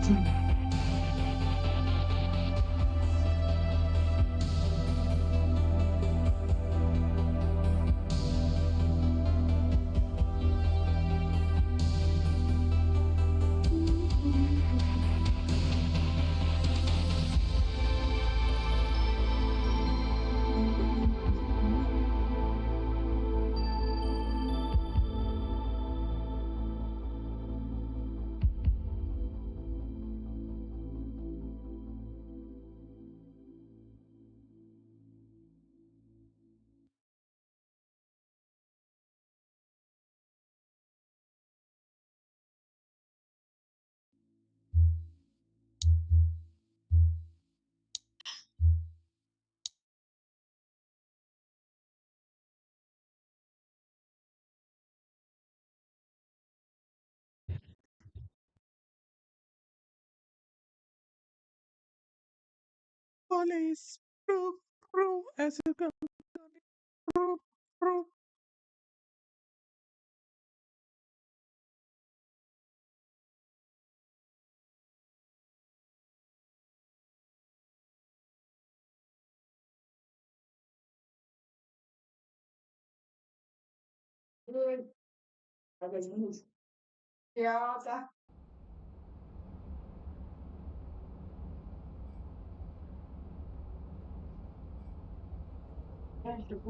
Police, prove, prove, as you come, prove, prove. Ja, da. Ja, ich bin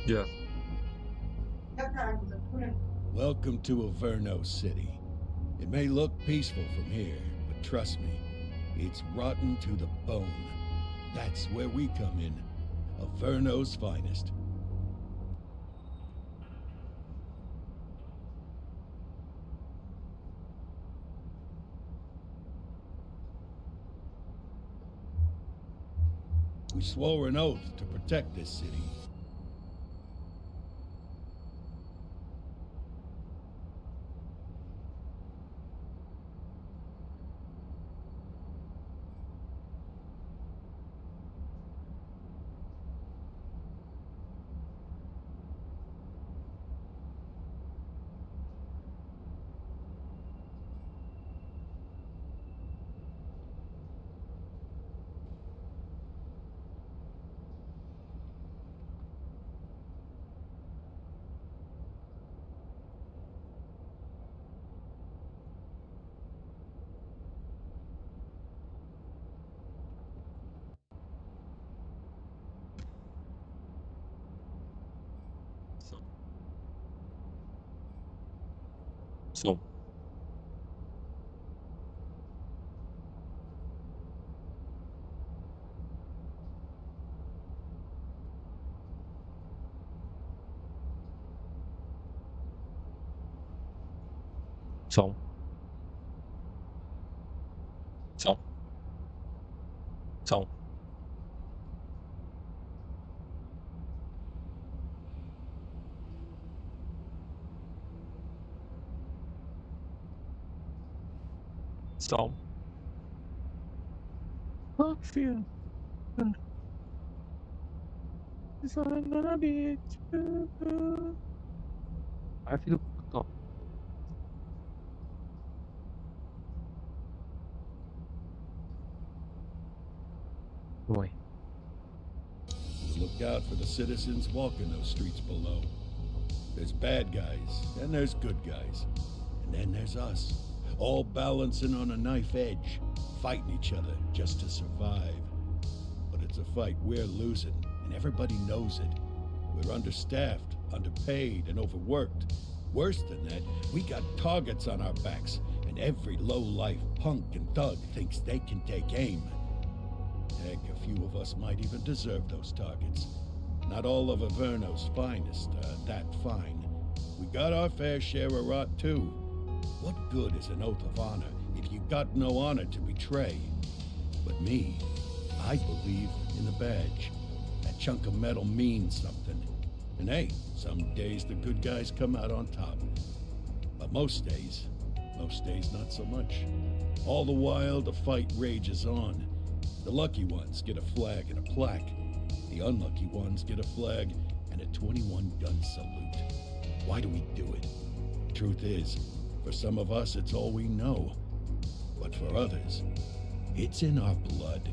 Yeah. Welcome to Averno City. It may look peaceful from here, but trust me, it's rotten to the bone. That's where we come in. Averno's finest. We swore an oath to protect this city. So, so, so, so, so, so. I feel it's all gonna be true. I feel fucked up. Boy. Look out for the citizens walking those streets below. There's bad guys, and there's good guys. And then there's us, all balancing on a knife edge, fighting each other just to survive. But it's a fight we're losing, and everybody knows it. We're understaffed, underpaid, and overworked. Worse than that, we got targets on our backs, and and every low-life punk and thug thinks they can take aim. Heck, a few of us might even deserve those targets. Not all of Averno's finest are that fine. We got our fair share of rot, too. What good is an oath of honor if you got no honor to betray? But me, I believe in the badge. That chunk of metal means something. And hey, some days the good guys come out on top. But most days not so much. All the while, the fight rages on. The lucky ones get a flag and a plaque. The unlucky ones get a flag and a 21-gun salute. Why do we do it? Truth is, for some of us, it's all we know. But for others, it's in our blood.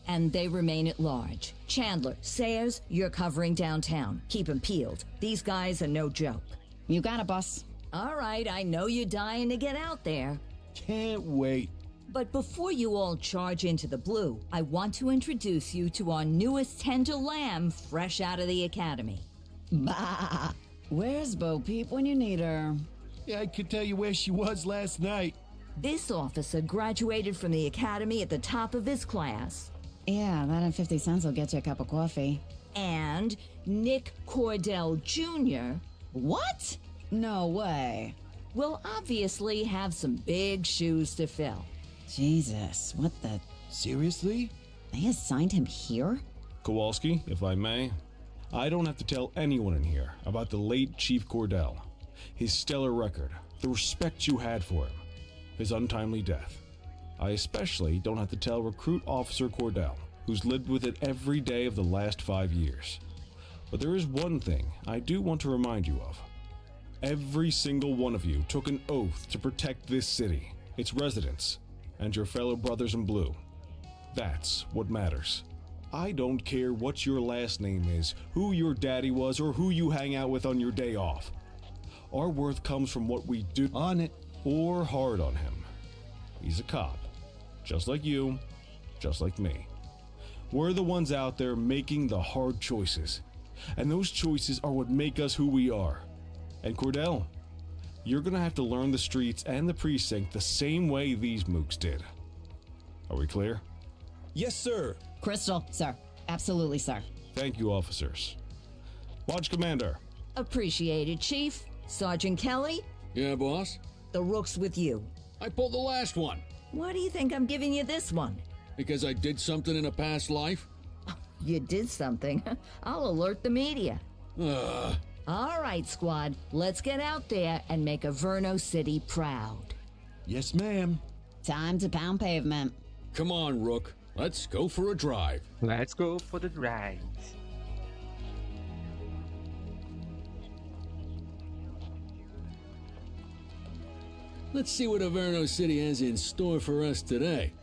And they remain at large. Chandler, Sayers, you're covering downtown. Keep 'em peeled. These guys are no joke. You got it, boss. All right, I know you're dying to get out there. Can't wait. But before you all charge into the blue, I want to introduce you to our newest tender lamb fresh out of the academy. Bah! Where's Bo Peep when you need her? Yeah, I could tell you where she was last night. This officer graduated from the academy at the top of his class. Yeah, that and 50 cents will get you a cup of coffee. And Nick Cordell Jr. What? No way. will obviously have some big shoes to fill. Jesus, what the... Seriously? They assigned him here? Kowalski, if I may, I don't have to tell anyone in here about the late Chief Cordell, his stellar record, the respect you had for him, his untimely death. I especially don't have to tell Recruit Officer Cordell, who's lived with it every day of the last 5 years. But there is one thing I do want to remind you of. Every single one of you took an oath to protect this city, its residents, and your fellow brothers in blue. That's what matters. I don't care what your last name is, who your daddy was, or who you hang out with on your day off. Our worth comes from what we do on it or hard on him. He's a cop, just like you, just like me. We're the ones out there making the hard choices, and those choices are what make us who we are. And Cordell, you're gonna have to learn the streets and the precinct the same way these mooks did. Are we clear? Yes, sir. Crystal, sir. Absolutely, sir. Thank you, officers. Watch Commander. Appreciated, Chief. Sergeant Kelly, Yeah, boss? the rook's with you. I pulled the last one Why do you think I'm giving you this one? because I did something in a past life. You did something. I'll alert the media. Ugh. All right, squad. Let's get out there and make Averno City proud. Yes, ma'am. Time to pound pavement. Come on, Rook. Let's go for a drive. Let's go for the drive. Let's see what Averno City has in store for us today.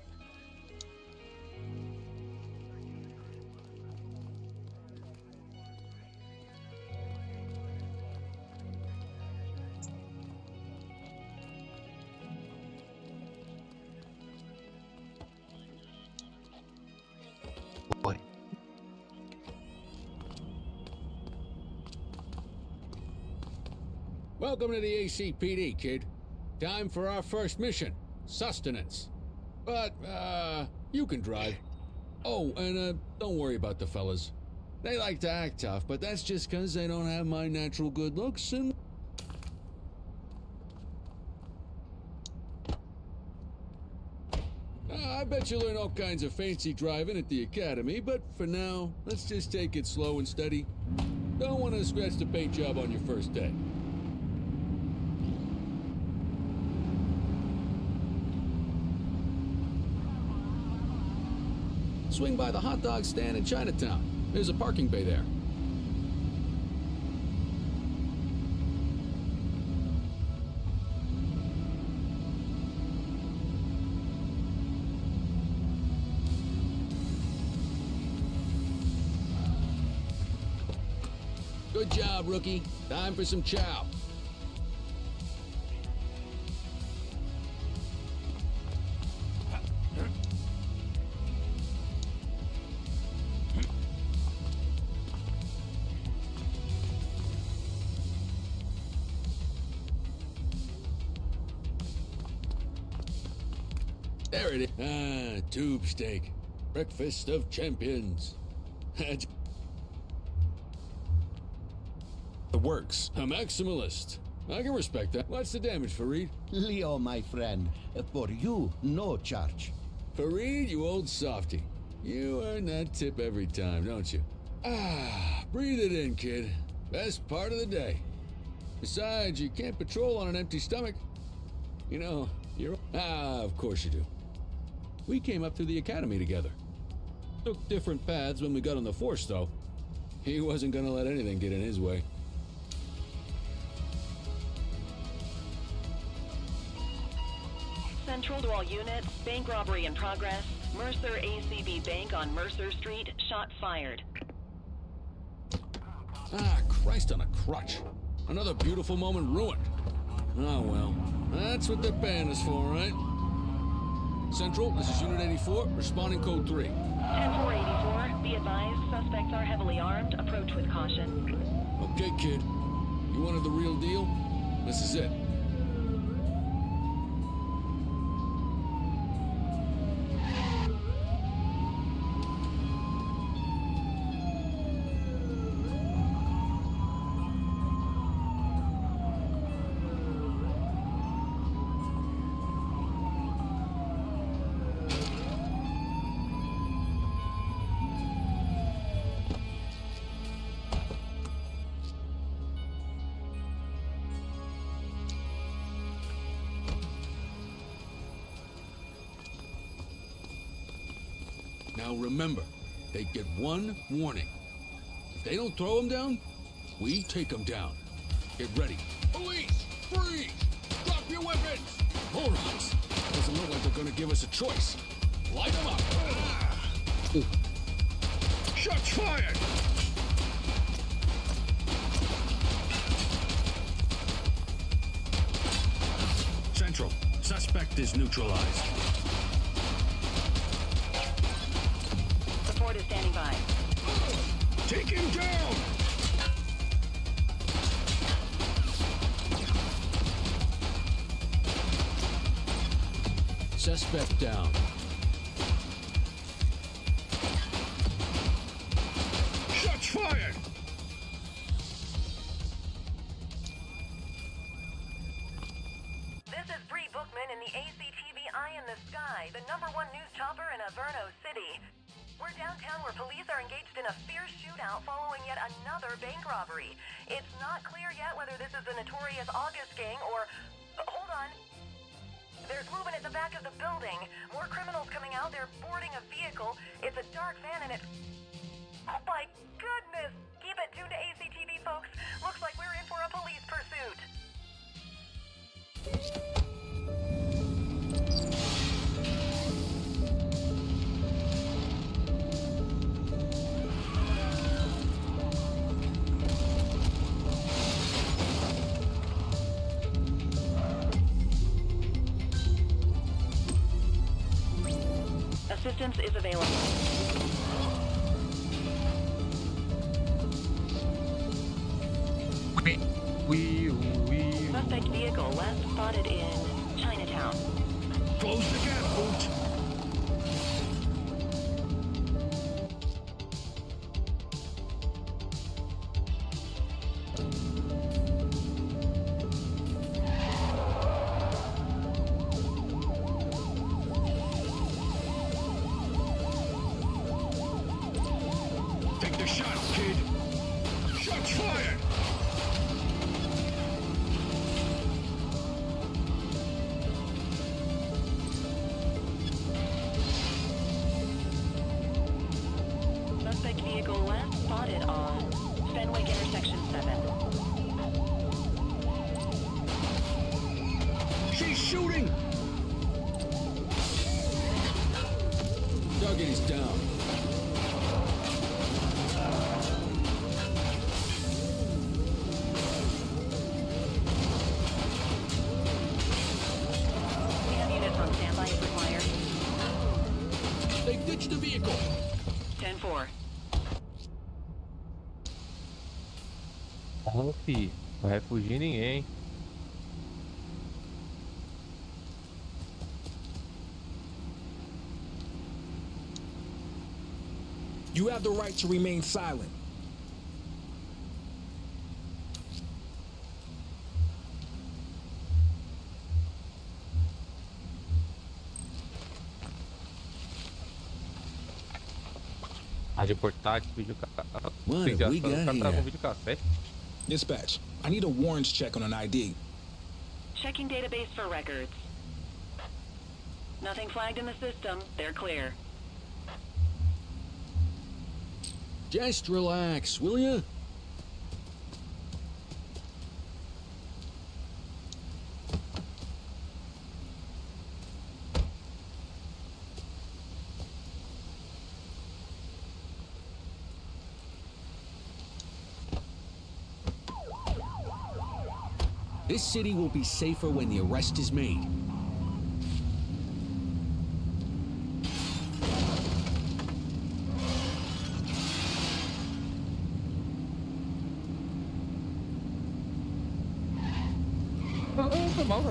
Boy. Welcome to the ACPD, kid. Time for our first mission, sustenance. But, you can drive. Oh, and, don't worry about the fellas. They like to act tough, but that's just 'cause they don't have my natural good looks and... I bet you learn all kinds of fancy driving at the academy, but for now, let's just take it slow and steady. Don't want to scratch the paint job on your first day. Swing by the hot dog stand in Chinatown. There's a parking bay there. Good job, rookie. Time for some chow. There it is. Ah, tube steak. Breakfast of champions. The works. A maximalist. I can respect that. What's the damage, Fareed? Leo, my friend, for you, no charge. Fareed, you old softy. You earn that tip every time, don't you? Ah, breathe it in, kid. Best part of the day. Besides, you can't patrol on an empty stomach. You know, of course you do. We came up through the academy together. Took different paths when we got on the force, though. He wasn't gonna let anything get in his way. Central to all units, bank robbery in progress. Mercer ACB Bank on Mercer Street, shots fired. Ah, Christ on a crutch. Another beautiful moment ruined. Oh well, that's what they're paying us for, right? Central, this is Unit 84, responding code 3. 10-484, be advised, suspects are heavily armed, approach with caution. Okay, kid. You wanted the real deal? This is it. Now remember, they get one warning. If they don't throw them down, we take them down. Get ready. Police! Freeze! Drop your weapons! Morons! Doesn't look like they're gonna give us a choice. Light them up! Shots fired! Central, suspect is neutralized. Support is standing by. Take him down! Suspect down. Shots fired! This is Bree Bookman in the ACTV Eye in the Sky, the #1 news chopper in Averno City. We're downtown where police are engaged in a fierce shootout following yet another bank robbery. It's not clear yet whether this is the notorious August gang or... hold on. There's movement at the back of the building. More criminals coming out. They're boarding a vehicle. It's a dark van and it's... oh my goodness! Keep it tuned to ACTV, folks. Looks like we're in for a police pursuit. Assistance is available. Suspect vehicle last spotted in Chinatown. Close the gap, Boot! Take the shot, kid! Shots fired! Suspect vehicle last spotted on Fenwick Intersection 7. She's shooting! Duggan's down. We have units on standby if required. They ditched the vehicle. 10-4. Não, fi. Não vai fugir ninguém. You have the right to remain silent. Rádio portátil, vídeo What have we got here? videocassete. Dispatch, I need a warrants check on an ID. Checking database for records. Nothing flagged in the system. They're clear. Just relax, will ya? This city will be safer when the arrest is made. Foi mal.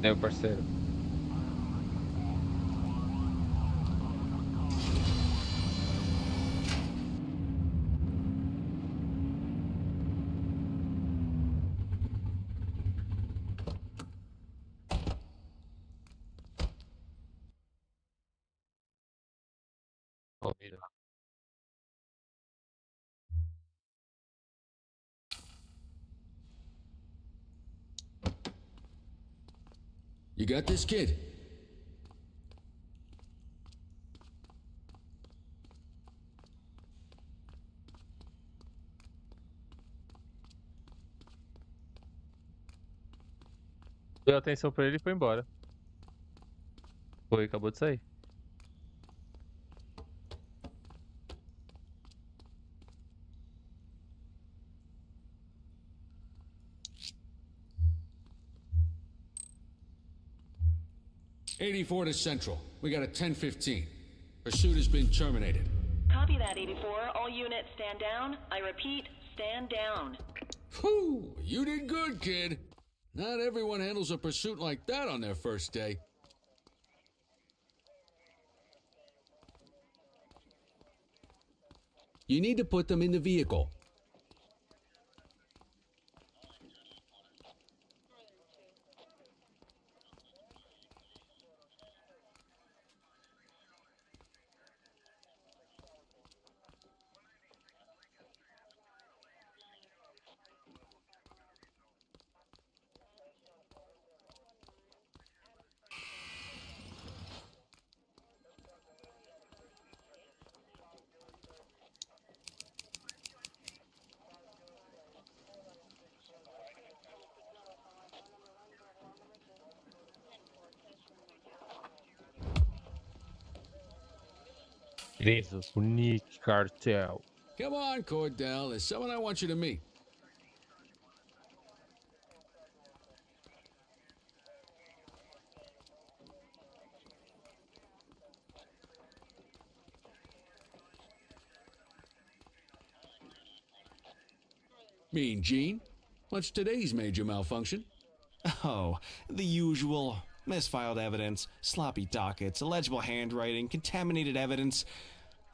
Meu parceiro. Oh, mira. You got this, kid? Deu atenção pra ele e foi embora. Foi, acabou de sair. '84 to Central. We got a 10:15. Pursuit has been terminated. Copy that, 84. All units stand down. I repeat, stand down. Whew, you did good, kid. Not everyone handles a pursuit like that on their first day. You need to put them in the vehicle. Jesus, o Nick Cartel. Come on, Cordell. There's someone I want you to meet. Mean Gene? What's today's major malfunction? Oh, the usual. Misfiled evidence, sloppy dockets, illegible handwriting, contaminated evidence.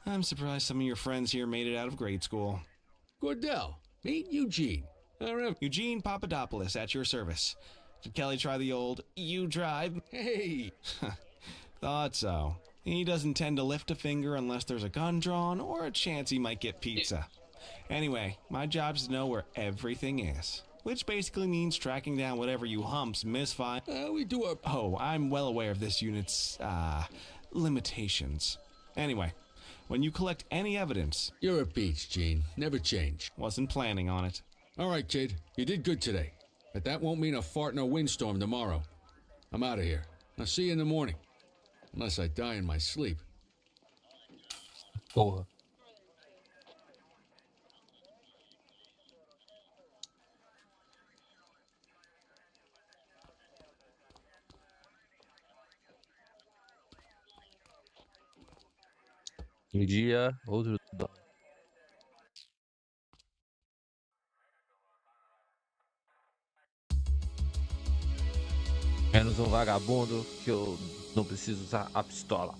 I'm surprised some of your friends here made it out of grade school. Cordell, meet Eugene. Eugene Papadopoulos at your service. Did Kelly try the old, you drive? Hey! Thought so. He doesn't tend to lift a finger unless there's a gun drawn or a chance he might get pizza. Anyway, my job's to know where everything is. which basically means tracking down whatever you humps misfire. We do a... Oh, I'm well aware of this unit's, limitations. Anyway, when you collect any evidence... You're a peach, Gene. Never change. Wasn't planning on it. All right, kid. You did good today. But that won't mean a fart in a windstorm tomorrow. I'm out of here. I'll see you in the morning. Unless I die in my sleep. Porra. Um dia, outro dó. Menos um vagabundo que eu não preciso usar a pistola.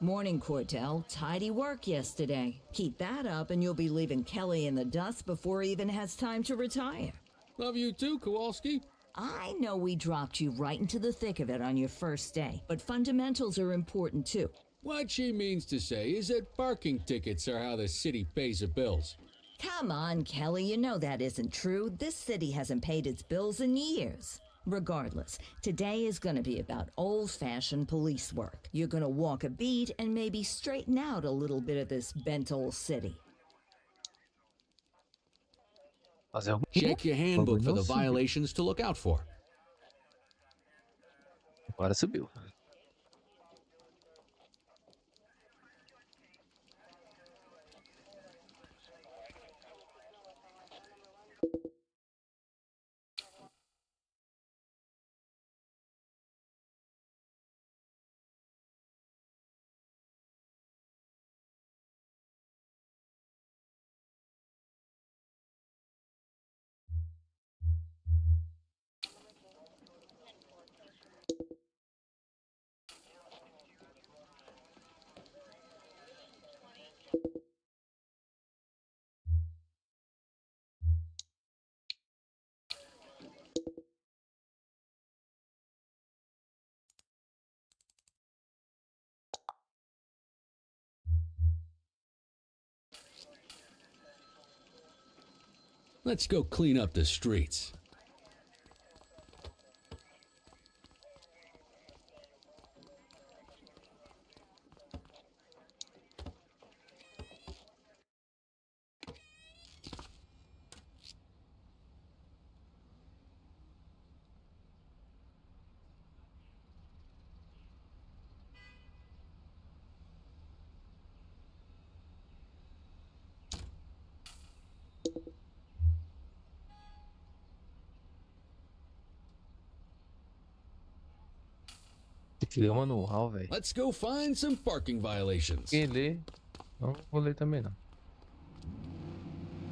Morning, Cordell. Tidy work yesterday. Keep that up and you'll be leaving Kelly in the dust before he even has time to retire. Love you too, Kowalski. I know we dropped you right into the thick of it on your first day, but fundamentals are important too. What she means to say is that parking tickets are how the city pays the bills. Come on, Kelly, you know that isn't true. This city hasn't paid its bills in years. Regardless, today is going to be about old-fashioned police work. You're going to walk a beat and maybe straighten out a little bit of this bent old city. Check your handbook for the violations to look out for. Agora subiu. Let's go clean up the streets. Tirei uma manual, velho. Let's go find some parking violations. Quem lê? Não vou ler também não.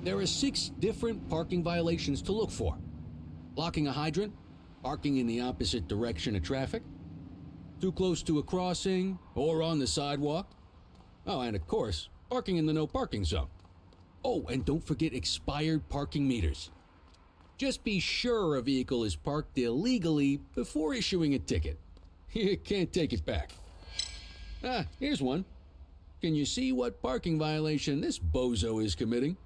There are 6 different parking violations to look for. Blocking a hydrant, parking in the opposite direction of traffic, too close to a crossing or on the sidewalk. Oh, and of course, parking in the no parking zone. Oh, and don't forget expired parking meters. Just be sure a vehicle is parked illegally before issuing a ticket. You can't take it back. Ah, here's one. Can you see what parking violation this bozo is committing?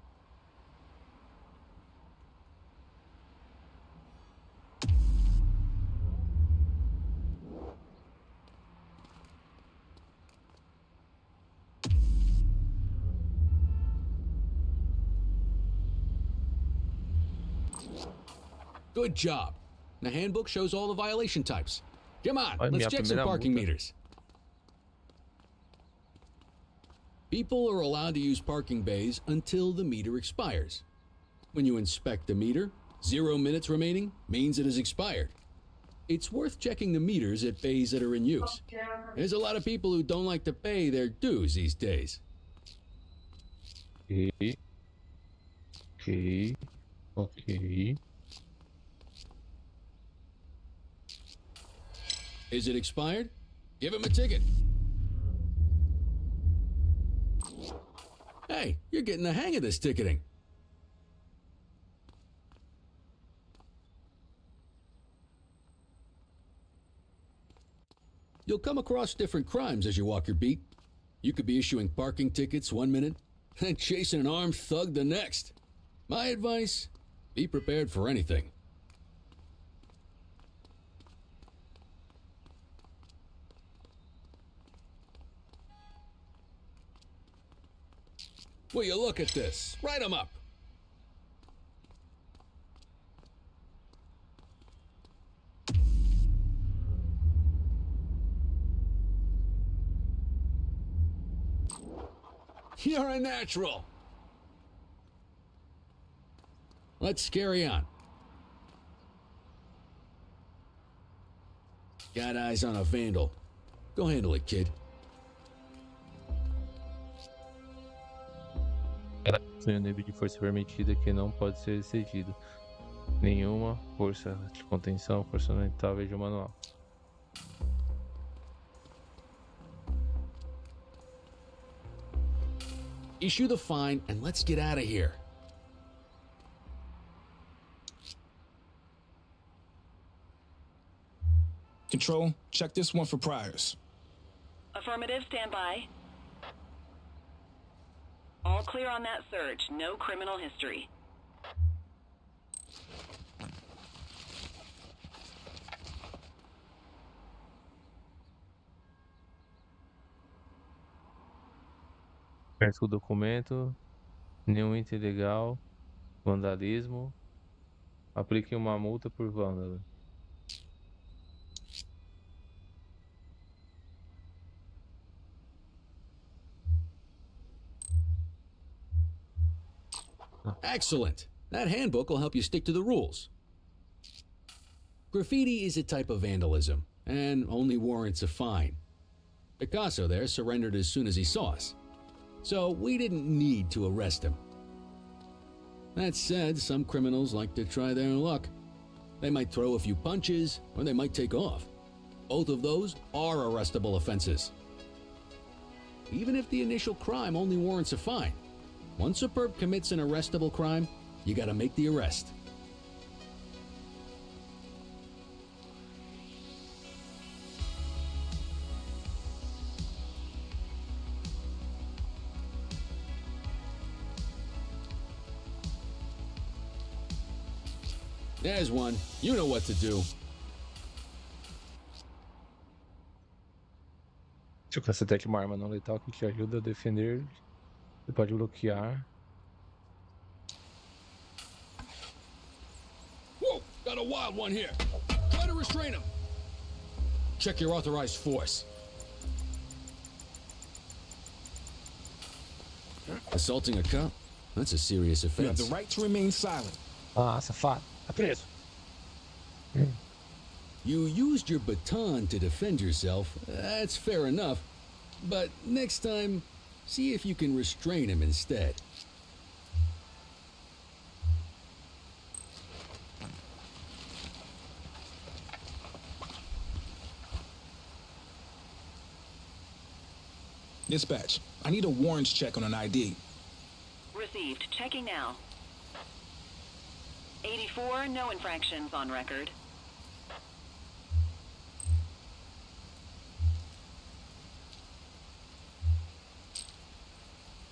Good job. The handbook shows all the violation types. Come on, let's check some parking meters. People are allowed to use parking bays until the meter expires. When you inspect the meter, 0 minutes remaining means it has expired. It's worth checking the meters at bays that are in use. There's a lot of people who don't like to pay their dues these days. Okay. Is it expired? Give him a ticket. Hey, you're getting the hang of this ticketing. You'll come across different crimes as you walk your beat. You could be issuing parking tickets one minute and chasing an armed thug the next. My advice, be prepared for anything. Will you look at this? Write them up. You're a natural. Let's carry on. Got eyes on a vandal. Go handle it, kid. Tem um nível de força permitida que não pode ser excedido. Nenhuma força de contenção, força mental, veja o manual. Issue the fine and let's get out of here. Control, check this one for priors. Affirmative, stand by. All clear on that search. No criminal history. Peço o documento, nenhum item ilegal, vandalismo. Aplique uma multa por vândalo. Excellent. That handbook will help you stick to the rules. Graffiti is a type of vandalism, and only warrants a fine. Picasso there surrendered as soon as he saw us, so we didn't need to arrest him. That said, some criminals like to try their luck. They might throw a few punches, or they might take off. Both of those are arrestable offenses. Even if the initial crime only warrants a fine, once a perp commits an arrestable crime, you gotta make the arrest. There's one. You know what to do. Se o cacetete é uma arma não letal que te ajuda a defender, você pode bloquear. Whoa! Got a wild one here. Try to restrain him. Check your authorized force. Assaulting a cop? That's a serious You have offense. the right to remain silent. Ah, safado. Tá preso. You used your baton to defend yourself. That's fair enough. But next time, see if you can restrain him instead. Dispatch, I need a warrants check on an ID. Received. Checking now. 84, no infractions on record.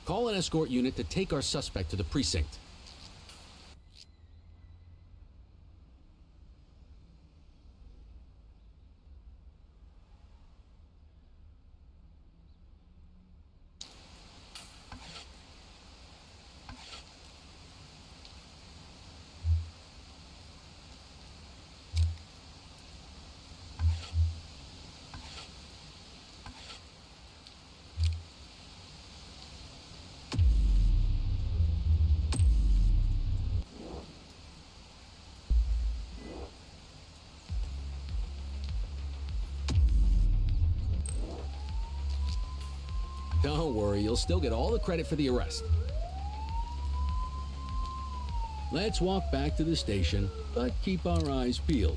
Call an escort unit to take our suspect to the precinct. Don't worry, you'll still get all the credit for the arrest. Let's walk back to the station, but keep our eyes peeled.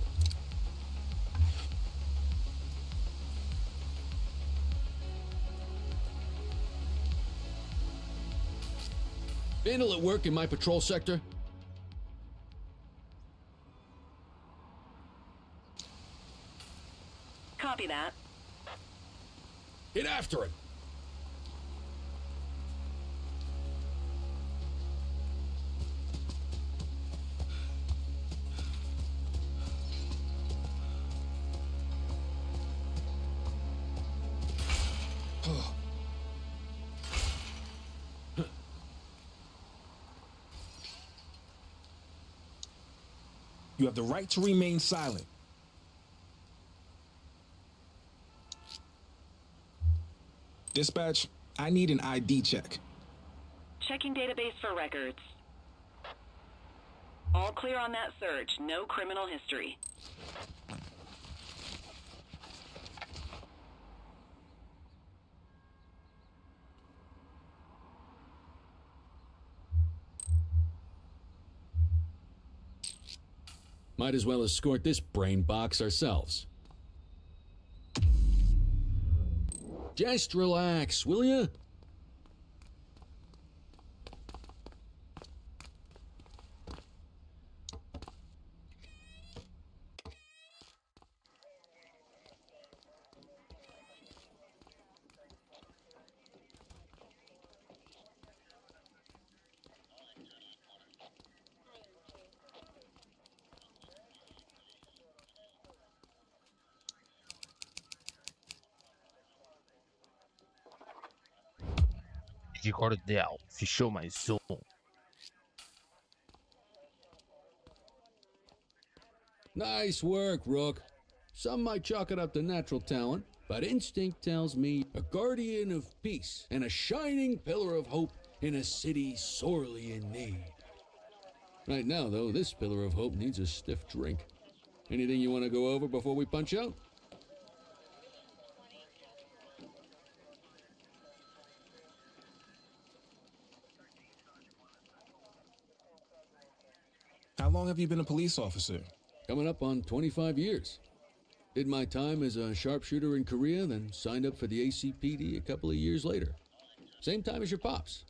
Vandal at work in my patrol sector? Copy that. after him. You have the right to remain silent. Dispatch, I need an ID check. Checking database for records. All clear on that search. No criminal history. Might as well escort this brain box ourselves. Just relax, will ya? Jogando, fechou mais um. Nice work, Rook. Some might chalk it up to natural talent, but instinct tells me a guardian of peace and a shining pillar of hope in a city sorely in need. Right now, though, this pillar of hope needs a stiff drink. Anything you want to go over before we punch out? How long have you been a police officer? Coming up on 25 years. Did my time as a sharpshooter in Korea, then signed up for the ACPD a couple of years later. Same time as your pops.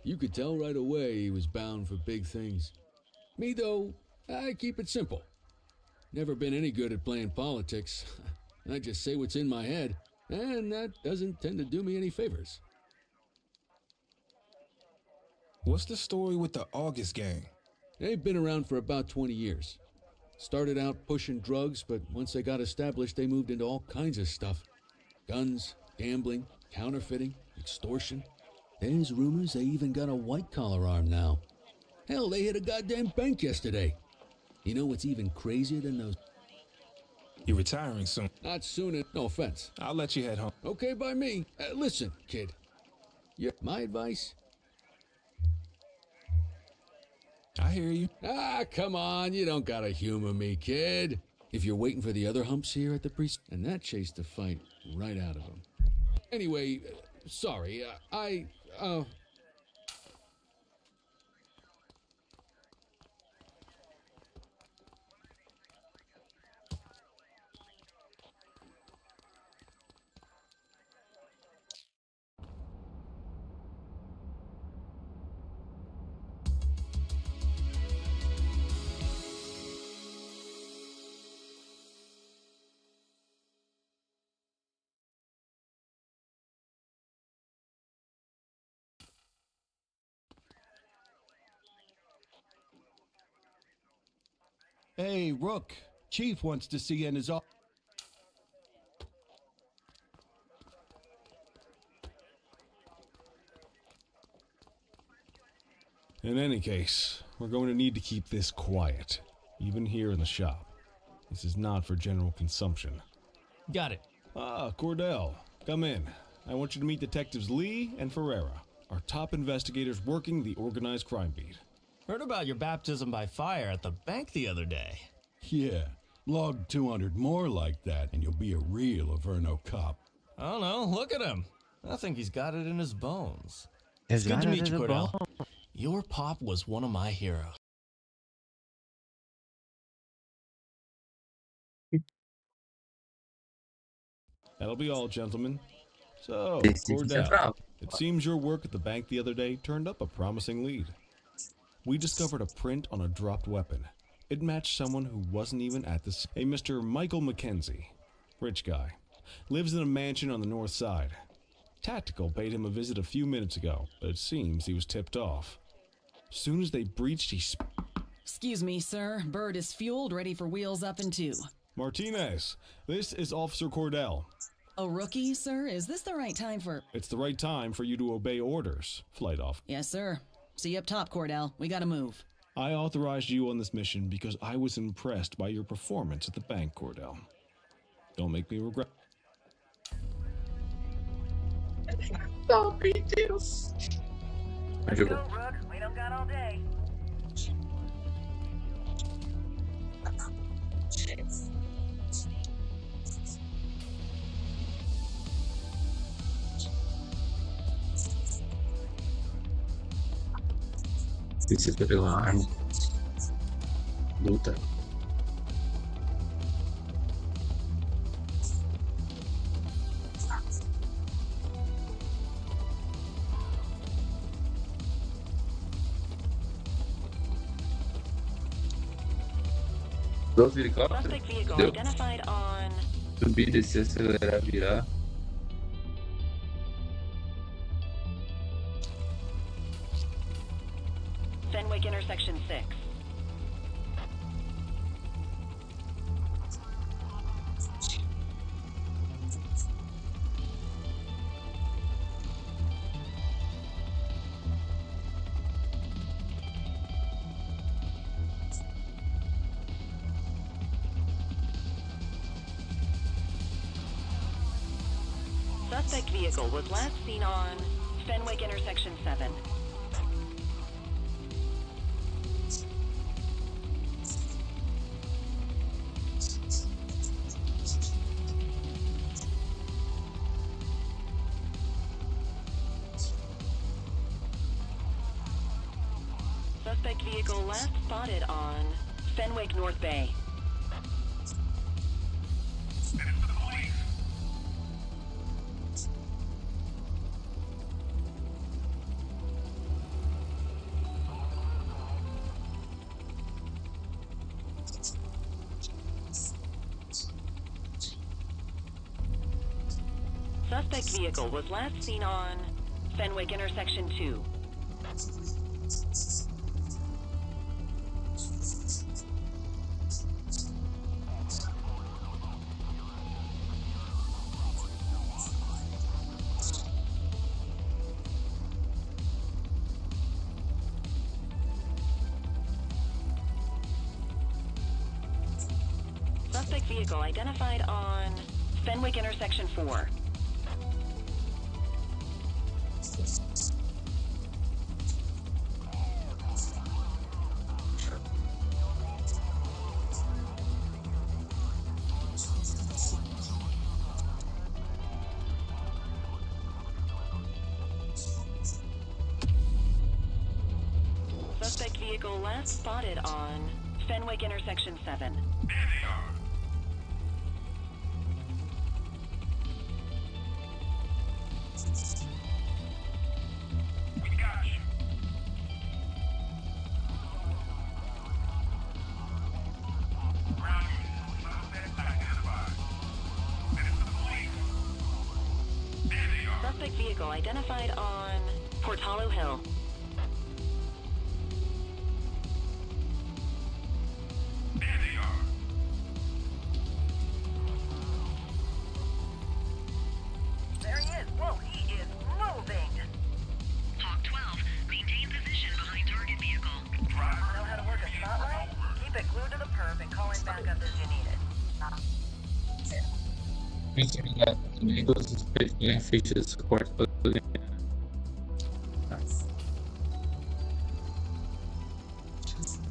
You could tell right away he was bound for big things. Me, though, I keep it simple. Never been any good at playing politics. I just say what's in my head, and that doesn't tend to do me any favors. What's the story with the August gang? They've been around for about 20 years. Started out pushing drugs, but once they got established, they moved into all kinds of stuff. Guns, gambling, counterfeiting, extortion. There's rumors they even got a white-collar arm now. Hell, they hit a goddamn bank yesterday. You know what's even crazier than those? You're retiring soon. Not soon, no offense. I'll let you head home. Okay by me. Listen, kid. My advice? I hear you. Ah, come on, you don't gotta humor me, kid. If you're waiting for the other humps here at the priest, and that chased the fight right out of him. Anyway, sorry, Hey, Rook. Chief wants to see you in his office. In any case, we're going to need to keep this quiet, even here in the shop. This is not for general consumption. Got it. Ah, Cordell, come in. I want you to meet Detectives Lee and Ferreira, our top investigators working the organized crime beat. Heard about your baptism by fire at the bank the other day. Yeah, log 200 more like that, and you'll be a real Averno cop. I don't know, look at him. I think he's got it in his bones. It's good to meet you, Cordell. Your pop was one of my heroes. That'll be all, gentlemen. So, Cordell, it seems your work at the bank the other day turned up a promising lead. We discovered a print on a dropped weapon. It matched someone who wasn't even at a Mr. Michael McKenzie. Rich guy. Lives in a mansion on the north side. Tactical paid him a visit a few minutes ago, but it seems he was tipped off. As soon as they breached, he Excuse me, sir. Bird is fueled, ready for wheels up in 2. Martinez, this is Officer Cordell. A rookie, sir? Is this the right time for... It's the right time for you to obey orders, Flight Off. Yes, sir. See you up top, Cordell. We gotta move. I authorized you on this mission because I was impressed by your performance at the bank, Cordell. Don't make me regret. Oh, meu Deus. Let's go, Rook. We don't got all day. Se você pegar uma arma, luta. Dois helicópteros. Suspect vehicle Deu. identified on Subir, descer, acelerar, virar. Fenwick intersection 6. Suspect vehicle was last seen on Fenwick intersection 7. Suspect vehicle last spotted on Fenwick North Bay. Suspect vehicle was last seen on Fenwick intersection 2. Suspect vehicle identified on Fenwick intersection 4. Suspect vehicle last spotted on Fenwick intersection 7. Suspect vehicle identified on Portalo Hill. There he is. Whoa, he is moving. Hawk 12, maintain position behind target vehicle. Driver, know how to work a spotlight? Keep it glued to the perp and call in backup as you need it. Features support.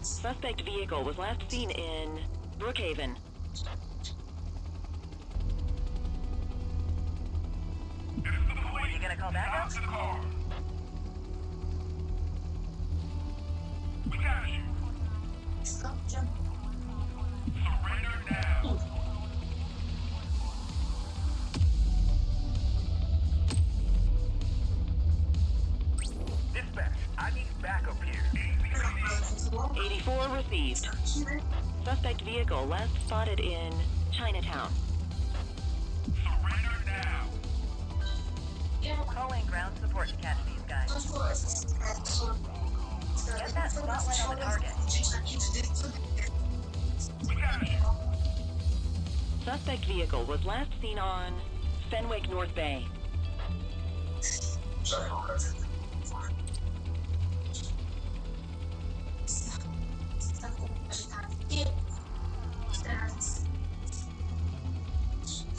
Suspect vehicle was last seen in Brookhaven. You gonna call backup? We got you. Stop jumping. Surrender now. Dispatch, I need backup here. 84 received. Suspect vehicle last spotted in Chinatown. Surrender now. Calling ground support to catch these guys. Get that spotlight on the target. Suspect vehicle was last seen on Fenwick North Bay.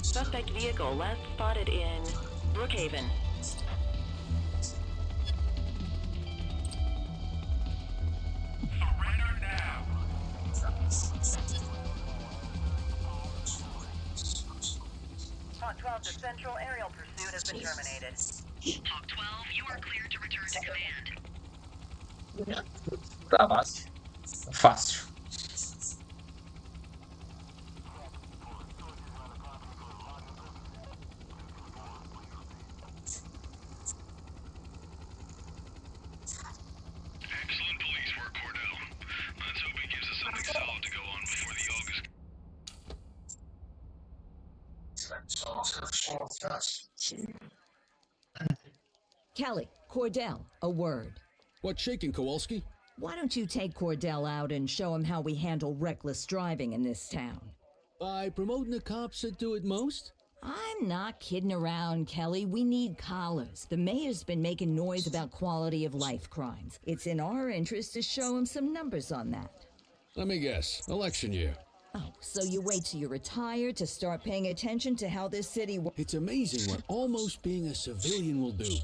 Suspect vehicle last spotted in Brookhaven. Surrender now. Hawk 12 to Central, aerial pursuit has been terminated. Hawk 12, you are clear to return to command. Tá fácil. Fácil. Excellent police work, Cordell. Let's hope it gives us something solid to go on before the August. Kelly, Cordell, a word. What's shaking, Kowalski? Why don't you take Cordell out and show him how we handle reckless driving in this town? By promoting the cops that do it most? I'm not kidding around, Kelly. We need collars. The mayor's been making noise about quality of life crimes. It's in our interest to show him some numbers on that. Let me guess. Election year. Oh, so you wait till you're retired to start paying attention to how this city works? It's amazing what almost being a civilian will do.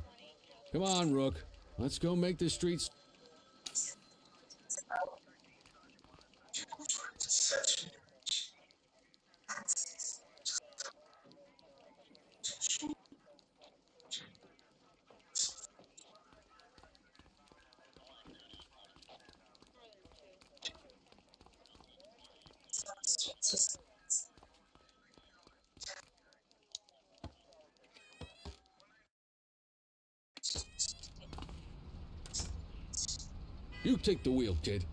Come on, Rook. Let's go make the streets... You take the wheel, kid.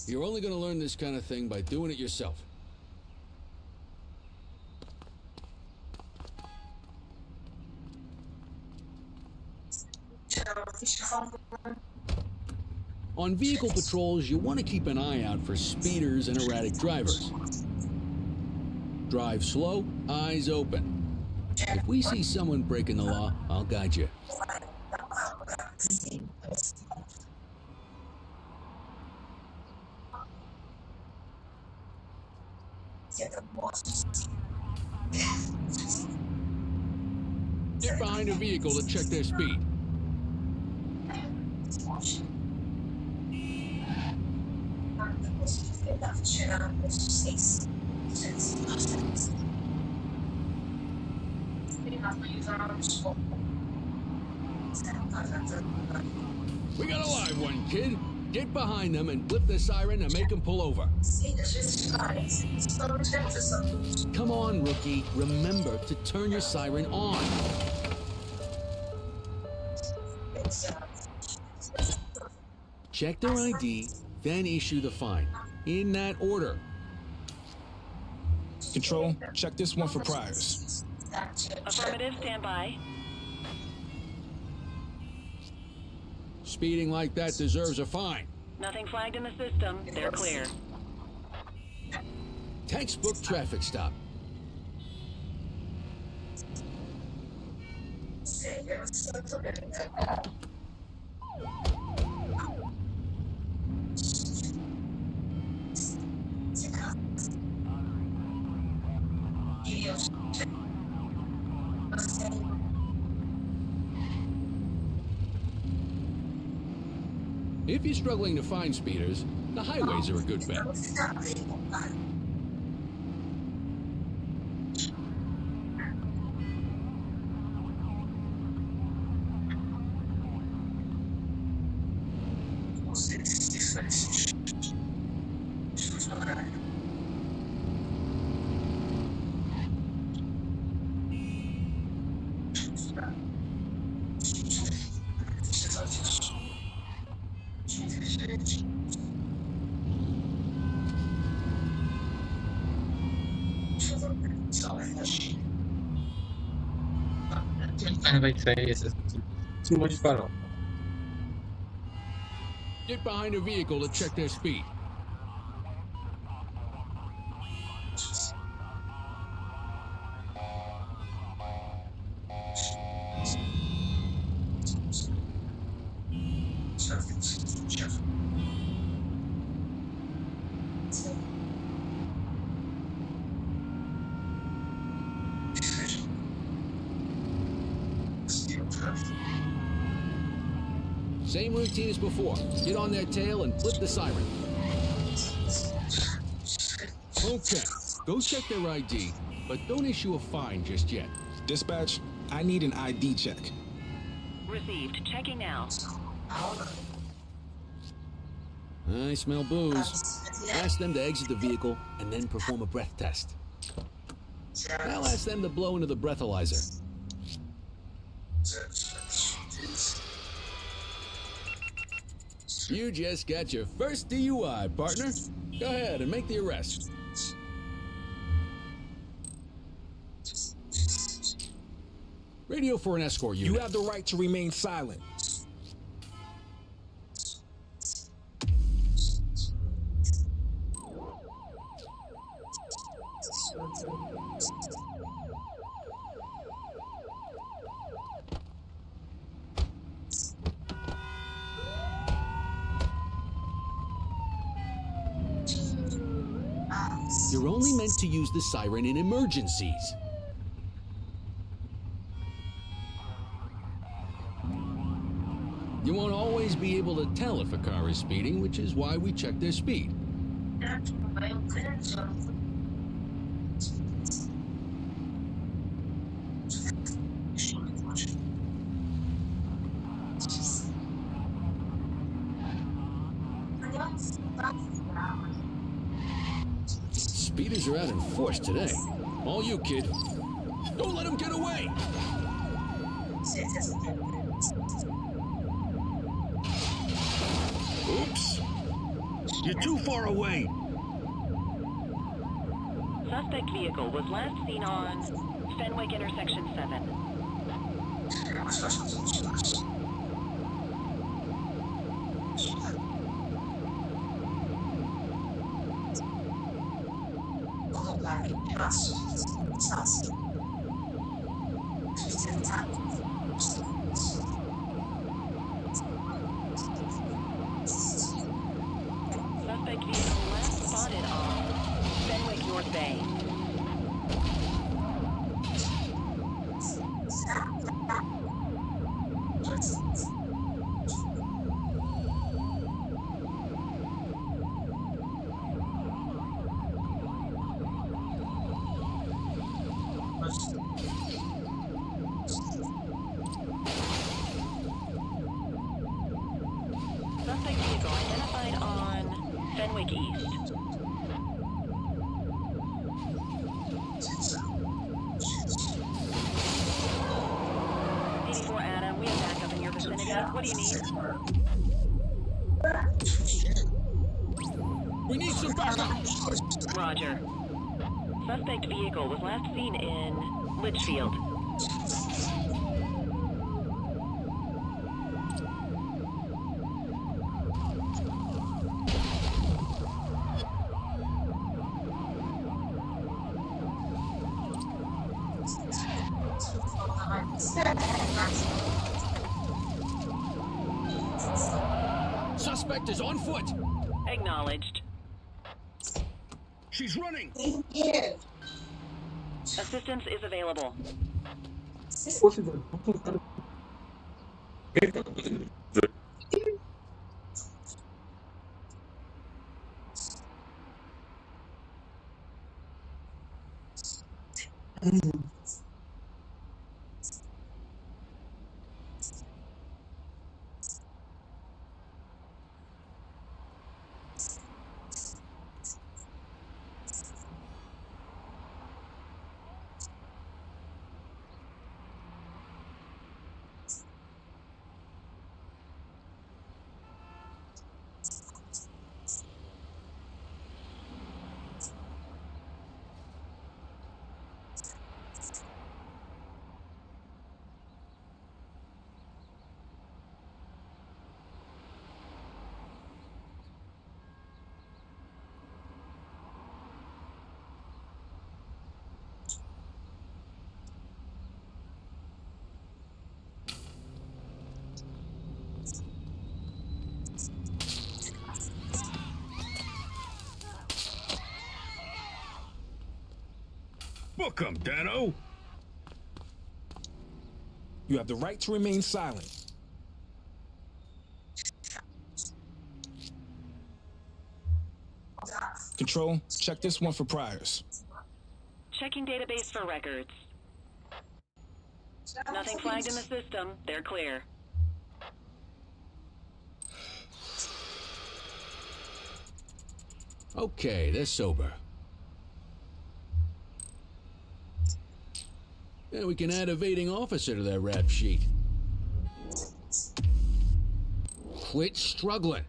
You're only gonna learn this kind of thing by doing it yourself. On vehicle patrols, you want to keep an eye out for speeders and erratic drivers. Drive slow, eyes open. If we see someone breaking the law, I'll guide you. Get behind a vehicle to check their speed. We got a live one, kid. Get behind them and flip the siren and make them pull over. Come on, rookie. Remember to turn your siren on. Check their ID, then issue the fine. In that order. Control, check this one for priors. Affirmative, stand by. Speeding like that deserves a fine. Nothing flagged in the system. They're clear. Textbook traffic stop. If you're struggling to find speeders, the highways are a good bet. Ah, vai sair esse monte de farol. Get behind a vehicle to check their speed. Same routine as before. Get on their tail and flip the siren. Okay, go check their ID, but don't issue a fine just yet. Dispatch, I need an ID check. Received. Checking now. I smell booze. Ask them to exit the vehicle and then perform a breath test. Now ask them to blow into the breathalyzer. You just got your first DUI, partner. Go ahead and make the arrest. Radio for an escort unit. You have the right to remain silent. You're only meant to use the siren in emergencies. You won't always be able to tell if a car is speeding, which is why we check their speed. Speeders are out in force today. All you, kid. Don't let him get away! Oops! You're too far away! Suspect vehicle was last seen on Fenwick Intersection 7. Suspect vehicle last spotted on Fenwick North Bay. Suspect vehicle identified on Fenwick East. '84 Adam, we have backup in your vicinity. What do you need? We need some backup! Roger. Suspect vehicle was last seen in Litchfield. Suspect is on foot! Acknowledged. She's running! Assistance is available. Book 'em, Dano. You have the right to remain silent. Control, check this one for priors. Checking database for records. Nothing flagged in the system. They're clear. Okay, they're sober. Yeah, we can add evading officer to that rap sheet. Quit struggling.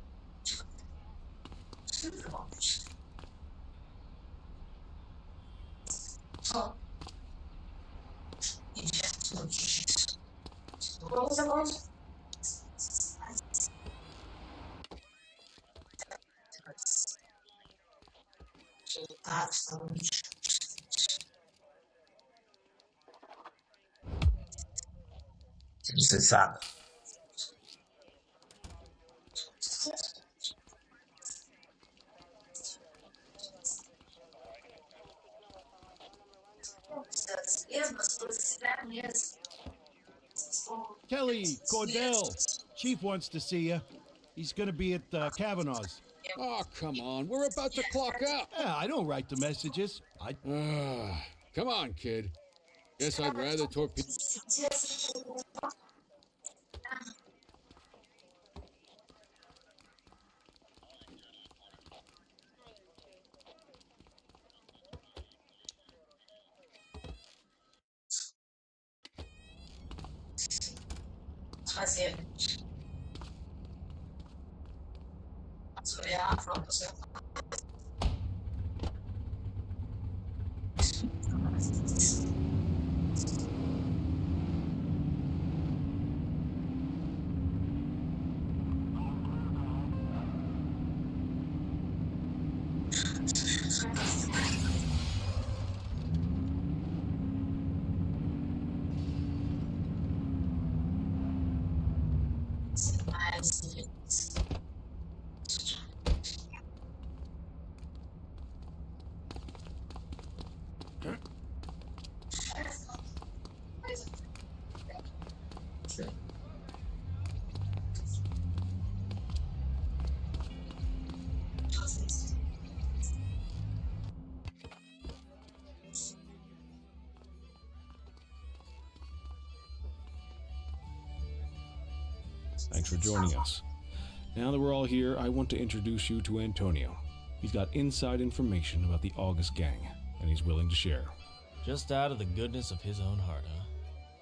Você sabe. Kelly, Cordell, Chief wants to see you. He's gonna be at Kavanaugh's. Oh, come on. We're about to clock out. Yeah, I don't write the messages. Come on, kid. Guess I'd rather torpedo. Fazer. Thanks for joining us. Now that we're all here, I want to introduce you to Antonio. He's got inside information about the August gang, and he's willing to share. Just out of the goodness of his own heart, huh?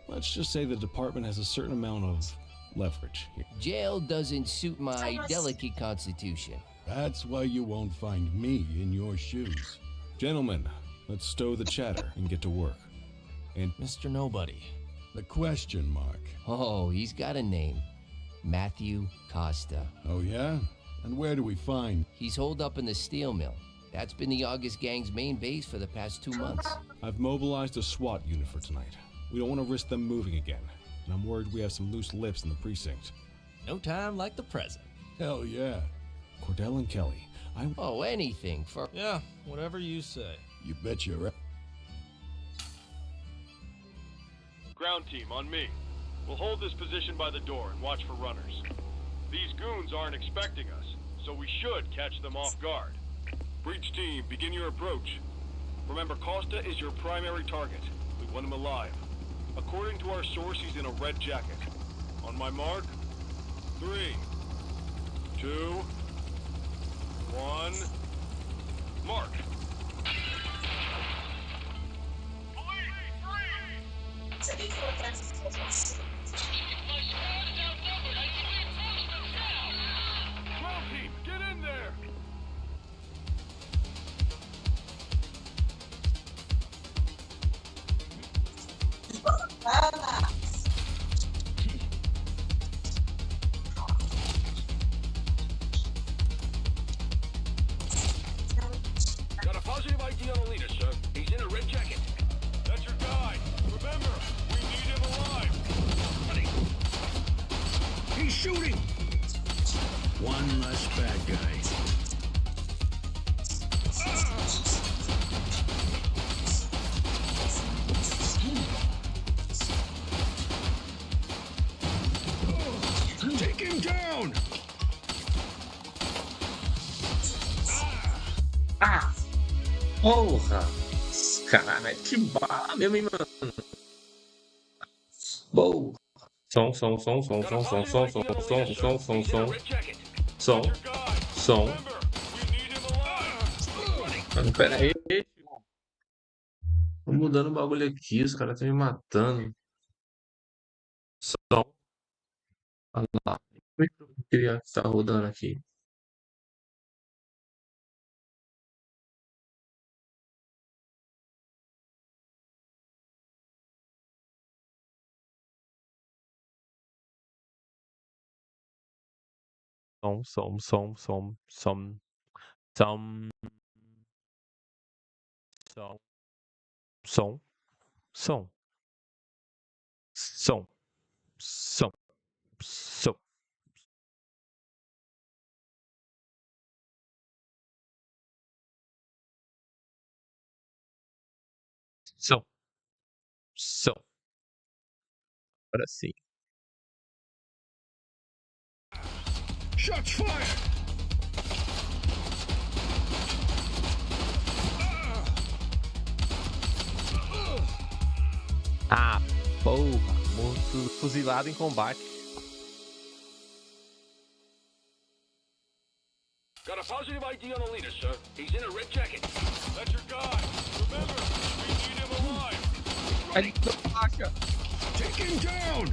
Let's just say the department has a certain amount of leverage here. Jail doesn't suit my delicate constitution. That's why you won't find me in your shoes. Gentlemen, let's stow the chatter and get to work. And Mr. Nobody. The question mark. Oh, he's got a name. Matthew Costa. Oh, yeah? And where do we find? He's holed up in the steel mill. That's been the August gang's main base for the past 2 months. I've mobilized a SWAT unit for tonight. We don't want to risk them moving again, and I'm worried we have some loose lips in the precinct. No time like the present. Hell yeah. Cordell and Kelly, Oh, anything for... Yeah, whatever you say. You bet you're right. Ground team, on me. We'll hold this position by the door and watch for runners. These goons aren't expecting us, so we should catch them off guard. Breach team, begin your approach. Remember, Costa is your primary target. We want him alive. According to our source, he's in a red jacket. On my mark, 3, 2, 1, mark. Ground team, get in there! Got a positive ID on the leader, sir. He's in a red jacket. That's your guy. Remember, we need him alive. Buddy. He's shooting! One less bad guy. down! Ah! Porra! Caralho, mete bala mesmo, hein, mano? Boa! Som. Mano, pera aí. Tô mudando o bagulho aqui, os caras estão me matando. Som. Olha lá. Como é que eu queria estar rodando aqui? Som. Som. Som. Som. Som. Som. Som. Som. Agora sim. Shots fired! Ah, porra. Morto, fuzilado em combate. Got a positive ID on the leader, sir. He's in a red jacket. That's your guy. Remember, we need him alive. Ele baixa. Take him down!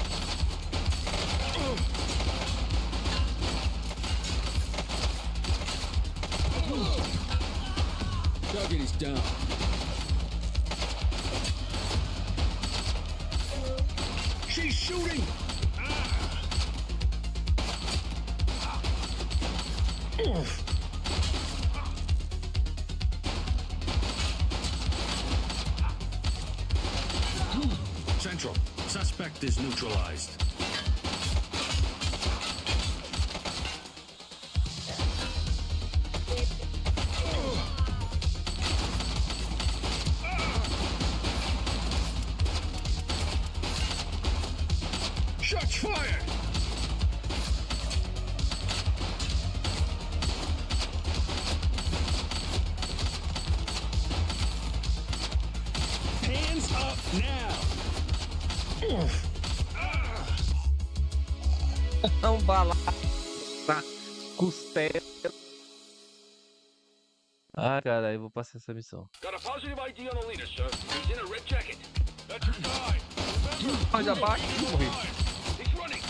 Target is down. She's shooting! Central, suspect is neutralized. Shots fired! Hands up now! Bala na costela. Ah, cara, eu vou passar essa missão. Got a positive ID on the leader, sir. He's in a red jacket. That's your guy. Remember, Mas abaixo e morri. he's running.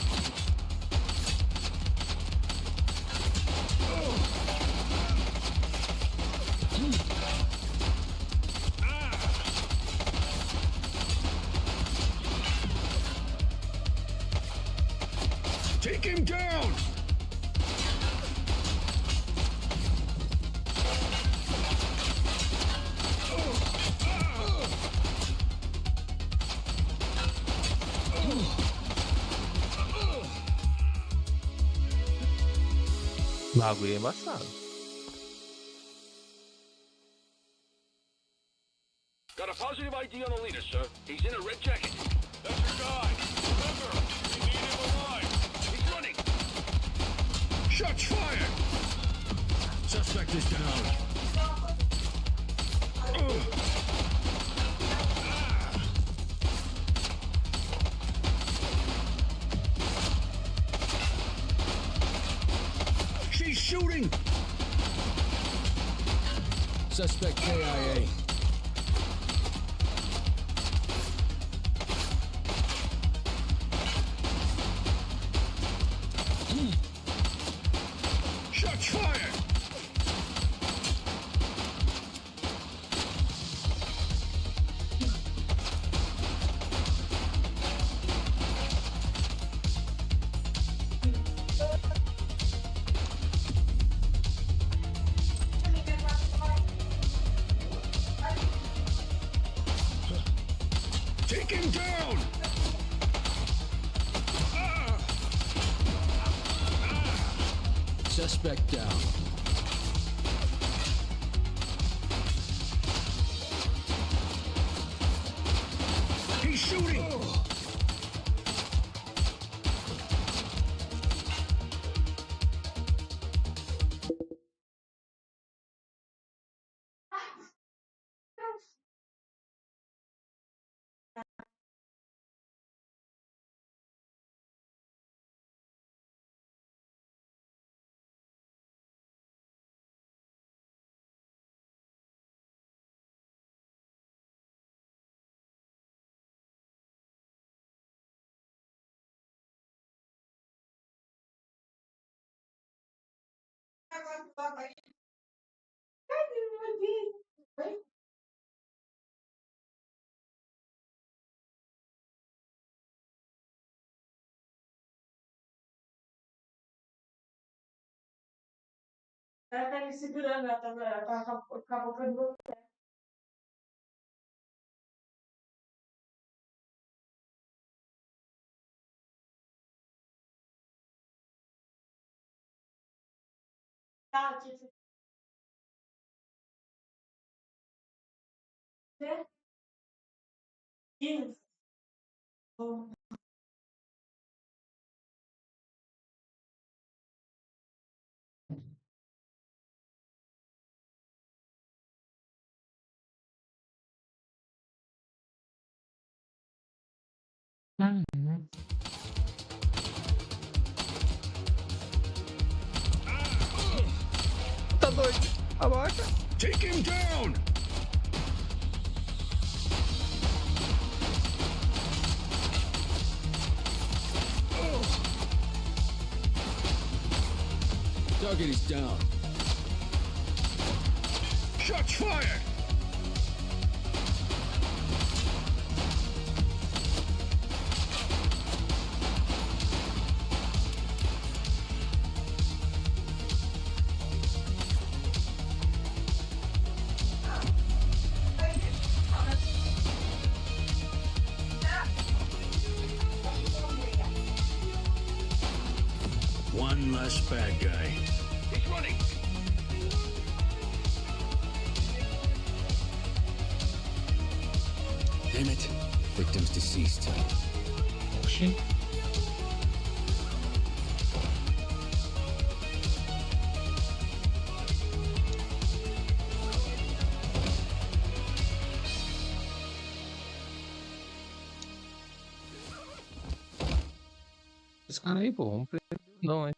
Take him down! O bagulho é embaçado. Got a positive ID on the leader, sir. He's in a red jacket. That's your guy. Remember, we need him alive. He's running. Shots fired! Suspect is down. She's shooting! Suspect KIA. Shots fired! Take him down! Suspect down. He's shooting! Ela tá me segurando, ela tá cavocando meu pé. Tá, tipo. Isso. Tá doido? Abaixa. Take him down! Target is down. Shots fired! One less bad guy. He's running! Damn it. Victim's deceased. Oxi. Esse cara aí, pô, vamos prender. Não, hein?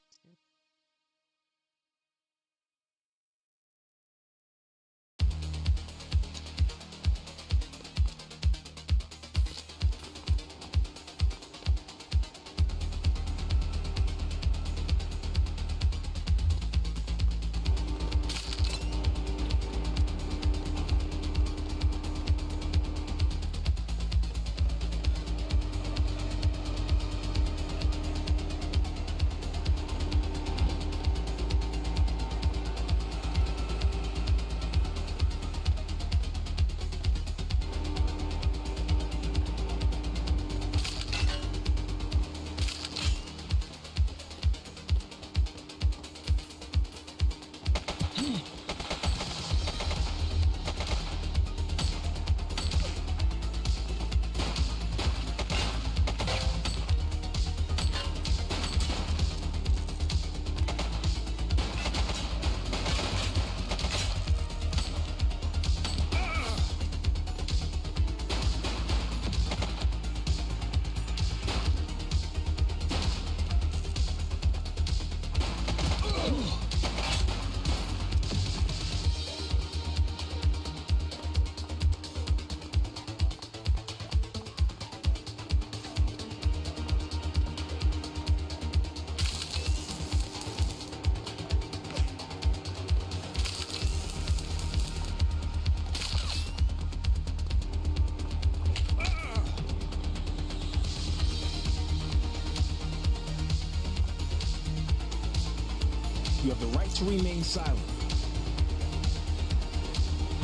You have the right to remain silent.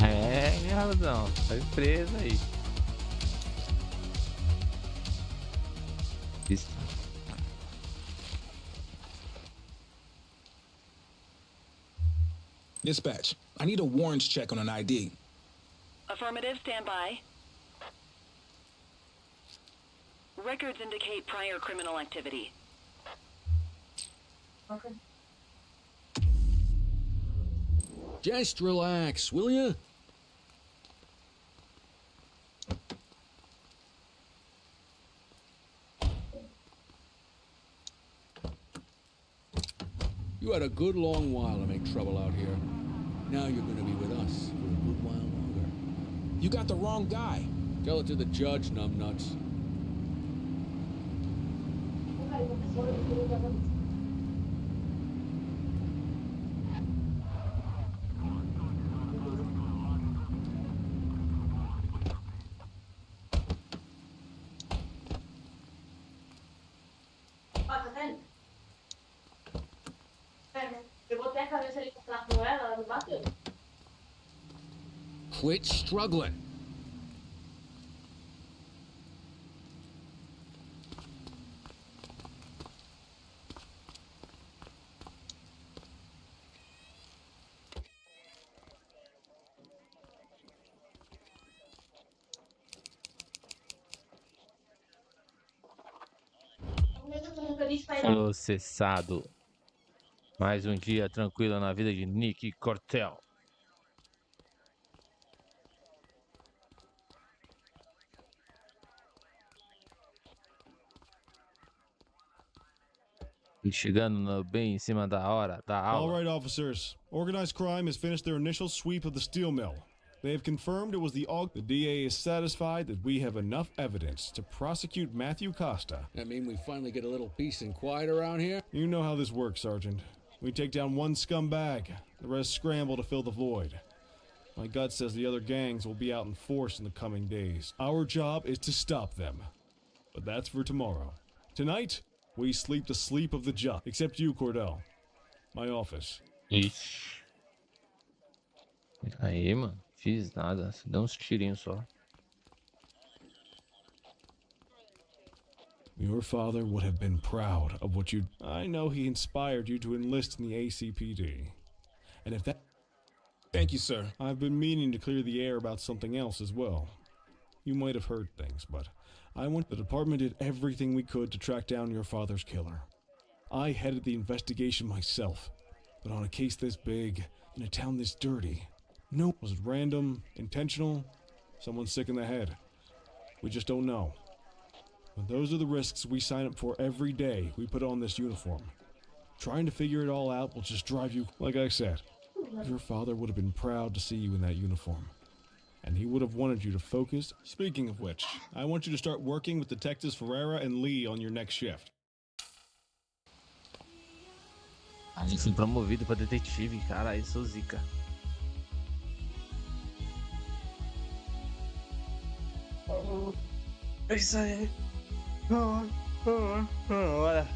É, razão. Tá presa aí. Isso. Dispatch, I need a warrants check on an ID. Affirmative, stand by. Records indicate prior criminal activity. Okay. Just relax, will ya? You had a good long while to make trouble out here. Now you're gonna be with us for a good while longer. You got the wrong guy. Tell it to the judge, numbnuts. Quit struggling. Processado. Mais um dia tranquilo na vida de Nick Cortel. E chegando bem em cima da hora da All aula. right, officers. Organized crime has finished their initial sweep of the steel mill. They have confirmed it was the DA is satisfied that we have enough evidence to prosecute Matthew Costa. That mean we finally get a little peace and quiet around here? You know how this works, Sergeant. We take down one scumbag, the rest scramble to fill the void. My gut says the other gangs will be out in force in the coming days. Our job is to stop them. But that's for tomorrow. Tonight, we sleep the sleep of the just. Except you, Cordell. My office. Ixi. Aí, mano. Fiz nada. Deu uns tirinhos só. Your father would have been proud of what you... I know he inspired you to enlist in the ACPD. And if that... Thank you, sir. I've been meaning to clear the air about something else as well. You might have heard things, but the department did everything we could to track down your father's killer. I headed the investigation myself, but on a case this big, in a town this dirty, no, was it random, intentional, someone sick in the head? We just don't know. But those are the risks we sign up for every day we put on this uniform. Trying to figure it all out will just drive you, like I said. Your father would have been proud to see you in that uniform. And he would have wanted you to focus. Speaking of which, I want you to start working with Detectives Ferreira and Lee on your next shift. A gente foi promovido pra detetive, cara, eu sou zica. É isso aí. Olha.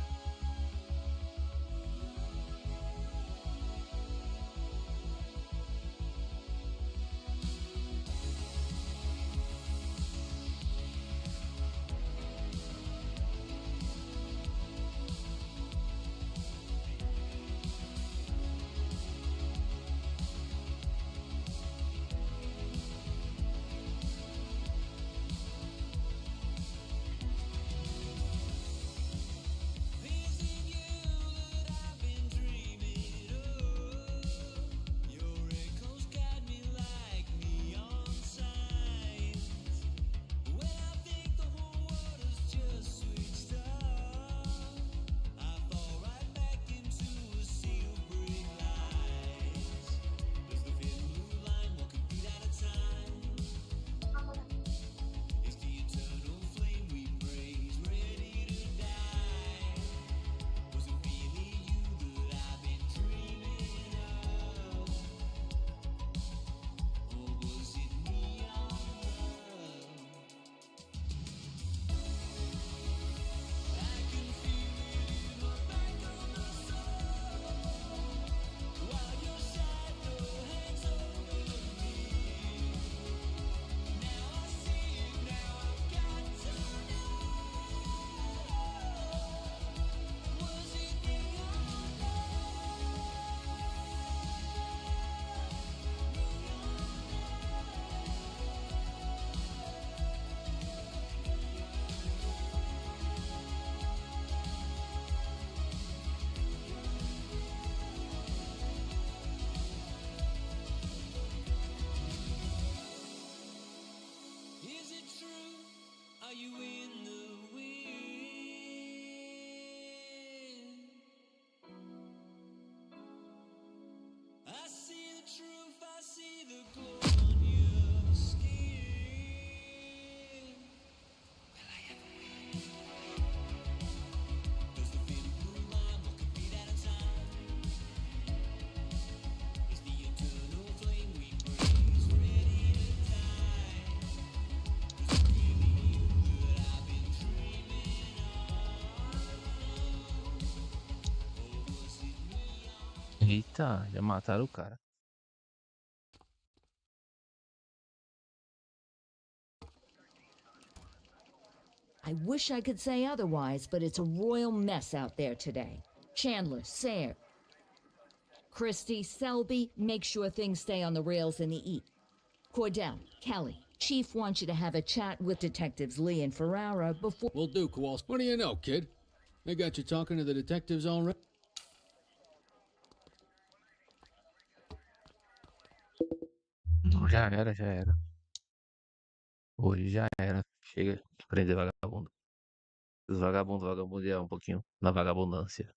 Eita, já mataram o cara. I wish I could say otherwise, but it's a royal mess out there today. Chandler, Sayre, Christie, Selby, make sure things stay on the rails in the E. Cordell, Kelly, Chief wants you to have a chat with Detectives Lee and Ferrara before... Will do, Kowalski. What do you know, kid? They got you talking to the detectives already? Já era, já era. Hoje já era. Chega de prender vagabundo. Os vagabundos vagabundear um pouquinho na vagabundância.